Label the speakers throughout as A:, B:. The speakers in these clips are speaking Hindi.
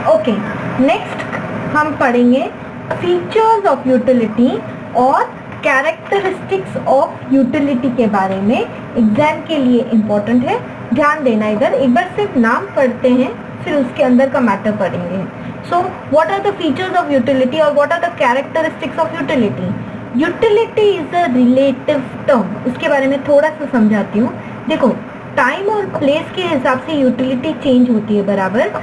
A: ओके, नेक्स्ट हम पढ़ेंगे फीचर्स ऑफ यूटिलिटी और कैरेक्टरिस्टिक्स ऑफ यूटिलिटी के बारे में। एग्जाम के लिए इम्पोर्टेंट है, ध्यान देना। इधर एक बार सिर्फ नाम पढ़ते हैं, फिर उसके अंदर का मैटर पढ़ेंगे। So what are the features of utility और what are the characteristics of utility. Utility is a relative term, इसके बारे में थोड़ा सा समझाती हूँ। देखो, टाइम और प्लेस के हिसाब से यूटिलिटी चेंज होती है बराबर।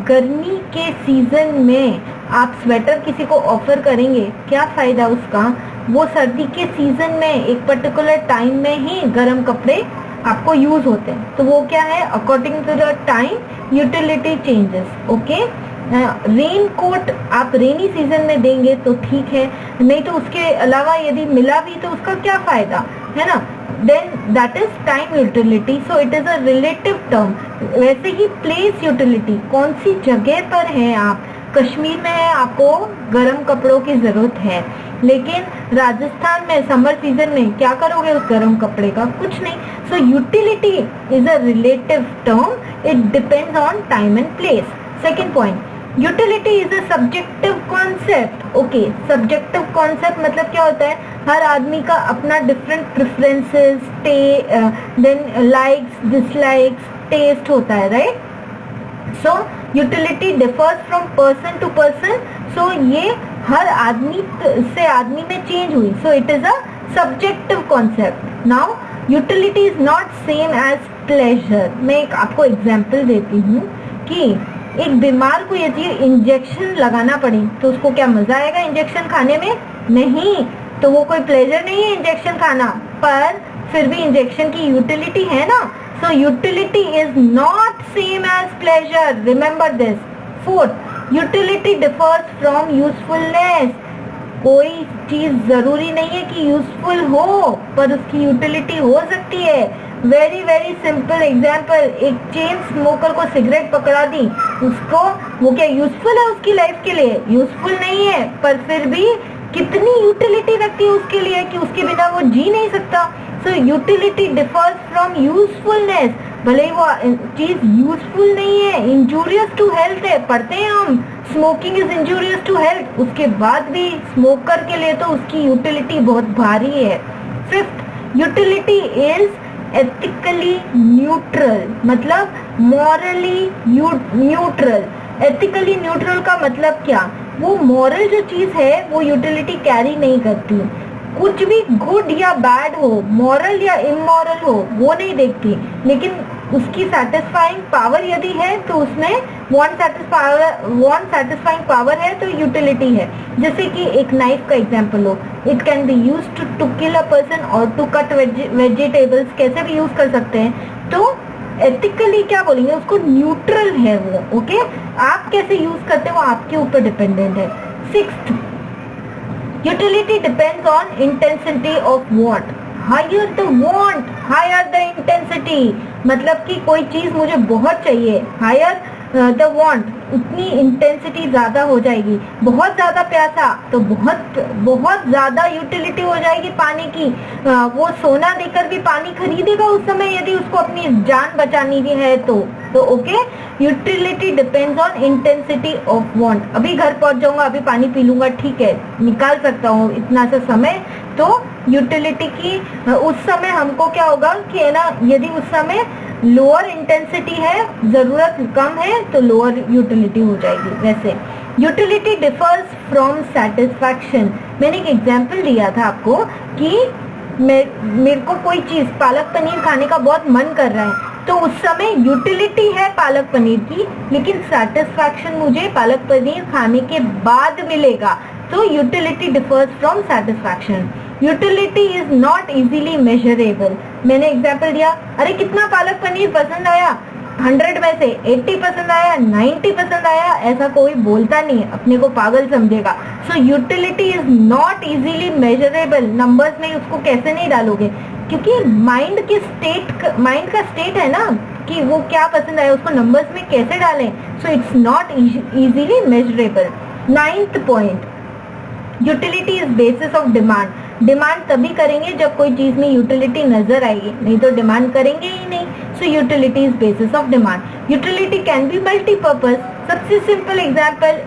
A: गर्मी के सीजन में आप स्वेटर किसी को ऑफर करेंगे, क्या फायदा उसका? वो सर्दी के सीजन में एक पर्टिकुलर टाइम में ही गर्म कपड़े आपको यूज होते हैं, तो वो क्या है, according to the time utility changes. Okay, raincoat आप रेनी सीजन में देंगे तो ठीक है, नहीं तो उसके अलावा यदि मिला भी तो उसका क्या फायदा, है ना। Then that is time utility, so it is a relative term. वैसे ही प्लेस यूटिलिटी, कौन सी जगह पर है आप। कश्मीर में है, आपको गर्म कपड़ों की जरूरत है, लेकिन राजस्थान में समर सीजन में क्या करोगे उस गर्म कपड़े का? कुछ नहीं। So utility is a relative term, it depends on time and place. Second point, utility is a subjective concept. Okay, subjective concept मतलब क्या होता है, हर आदमी का अपना different preferences, then likes, dislikes, taste होता है, right. So utility differs from person to person, so ये हर आदमी से आदमी में चेंज हुई, so it is a subjective concept. Now utility is not same as pleasure. मैं एक आपको एग्जाम्पल देती हूँ कि एक बीमार को यदि इंजेक्शन लगाना पड़े तो उसको क्या मजा आएगा इंजेक्शन खाने में? नहीं, तो वो कोई प्लेजर नहीं है इंजेक्शन खाना, पर फिर भी इंजेक्शन की यूटिलिटी है ना। So utility is not same as pleasure, remember this. Fourth, utility differs from usefulness. कोई चीज जरूरी नहीं है कि यूजफुल हो, पर उसकी यूटिलिटी हो सकती है। वेरी वेरी सिंपल एग्जाम्पल, एक चेन स्मोकर को सिगरेट पकड़ा दी, उसको वो क्या यूजफुल है उसकी लाइफ के लिए? यूजफुल नहीं है, पर फिर भी कितनी यूटिलिटी रखती है उसके लिए कि उसके बिना वो जी नहीं सकता। सो यूटिलिटी डिफर्स फ्रॉम यूजफुलनेस। भले ही वो चीज यूजफुल नहीं है, इंजूरियस टू हेल्थ है, पढ़ते हैं हम smoking is injurious to health, उसके बाद भी स्मोकर के लिए तो उसकी यूटिलिटी बहुत भारी है। Fifth, utility is ethically neutral, मतलब मॉरली न्यूट्रल। एथिकली न्यूट्रल का मतलब क्या? वो मॉरल जो चीज है वो यूटिलिटी कैरी नहीं करती। कुछ भी गुड या बैड हो, मॉरल या इमोरल हो, वो नहीं देखती, लेकिन उसकी सेटिस्फाइंग पावर यदि है तो उसमें वॉन्ट सेटिस्फाइंग पावर है तो यूटिलिटी है। जैसे कि एक नाइफ का एग्जांपल हो, it can be used to kill a person और टू कट वेजिटेबल्स, कैसे भी यूज कर सकते हैं। तो एथिकली क्या बोलेंगे उसको, न्यूट्रल है वो। ओके, आप कैसे यूज करते हो आपके ऊपर डिपेंडेंट है। Sixth, utility depends on intensity of want. Higher the want, higher the intensity, मतलब कि कोई चीज मुझे बहुत चाहिए, हायर द वांट, उतनी इंटेंसिटी ज्यादा हो जाएगी। बहुत ज्यादा प्यासा तो बहुत ज्यादा यूटिलिटी हो जाएगी पानी की। वो सोना देकर भी पानी खरीदेगा उस समय यदि उसको अपनी जान बचानी भी है तो okay, utility depends on intensity of want. अभी घर पहुंच जाऊंगा, अभी पानी पी लूंगा, ठीक है, निकाल सकता हूँ इतना सा समय। तो यूटिलिटी की उस समय हमको क्या होगा कि है ना, यदि उस समय लोअर इंटेंसिटी है, जरूरत कम है, तो लोअर यूटिलिटी हो जाएगी। वैसे यूटिलिटी डिफर्स फ्रॉम सेटिस्फैक्शन। मैंने एक एग्जांपल दिया था आपको कि मेरे को कोई चीज पालक पनीर खाने का बहुत मन कर रहा है, तो उस समय यूटिलिटी है पालक पनीर की, लेकिन सेटिस्फैक्शन मुझे पालक पनीर खाने के बाद मिलेगा। तो utility differs from satisfaction. Utility is not easily measurable. मैंने एग्जांपल दिया, अरे कितना पालक पनीर पसंद आया, 100 में से 80 पसंद आया, 90 पसंद आया, ऐसा कोई बोलता नहीं, अपने को पागल समझेगा। सो utility is not easily measurable. Numbers में उसको कैसे नहीं डालोगे, क्योंकि माइंड का स्टेट है ना कि वो क्या पसंद आया, उसको नंबर्स में कैसे डालें। So it's not easily measurable. Ninth point, utility is basis of demand. Demand तभी करेंगे जब कोई चीज में यूटिलिटी नजर आएगी, नहीं तो डिमांड करेंगे ही नहीं। So utility is basis of demand. Utility can be multipurpose. सबसे सिंपल एग्जांपल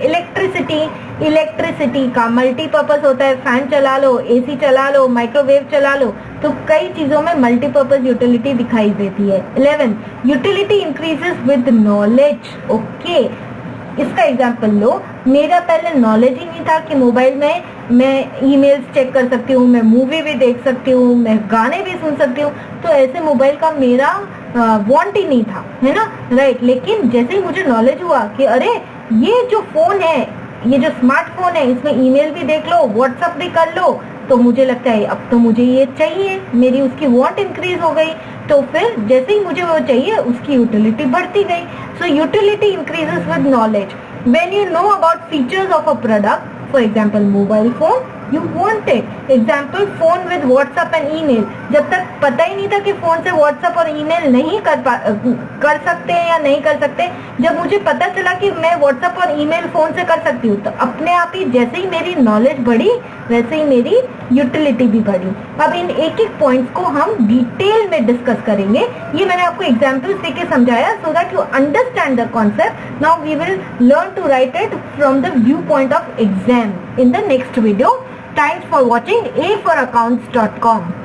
A: इलेक्ट्रिसिटी का मल्टीपर्पज होता है, फैन चला लो, एसी चला लो, माइक्रोवेव चला लो, तो कई चीजों में मल्टीपर्पज यूटिलिटी दिखाई देती है। 11 utility increases with knowledge. Okay, इसका एग्जांपल लो, मेरा पहले नॉलेज ही नहीं था कि मोबाइल में मैं ईमेल्स चेक कर सकती हूँ, मैं मूवी भी देख सकती हूँ, मैं गाने भी सुन सकती हूँ, तो ऐसे मोबाइल का मेरा वांट ही नहीं था, है ना, राइट। लेकिन जैसे ही मुझे नॉलेज हुआ कि अरे ये जो फोन है, ये जो स्मार्टफोन है, इसमें ईमेल भी देख लो, व्हाट्सएप भी कर लो, तो मुझे लगता है अब तो मुझे ये चाहिए, मेरी उसकी वांट इंक्रीज हो गई। तो फिर जैसे ही मुझे वो चाहिए उसकी यूटिलिटी बढ़ती गई। सो utility increases with knowledge. When you know about features of a product, for example mobile phone, you want it. Example phone with WhatsApp and email. जब तक पता ही नहीं था कि फोन से व्हाट्सएप और ईमेल नहीं कर सकते हैं या नहीं कर सकते, जब मुझे पता चला कि मैं व्हाट्सएप और ईमेल फोन से कर सकती हूँ, तो अपने आप ही जैसे ही मेरी नॉलेज बढ़ी वैसे ही मेरी यूटिलिटी भी बढ़ी। अब इन एक एक पॉइंट्स को हम डिटेल में डिस्कस करेंगे। ये मैंने आपको एग्जाम्पल्स देके समझाया so that you understand the concept. Now we will learn to write it from the view point of exam in the next video. Thanks for watching A4Accounts.com.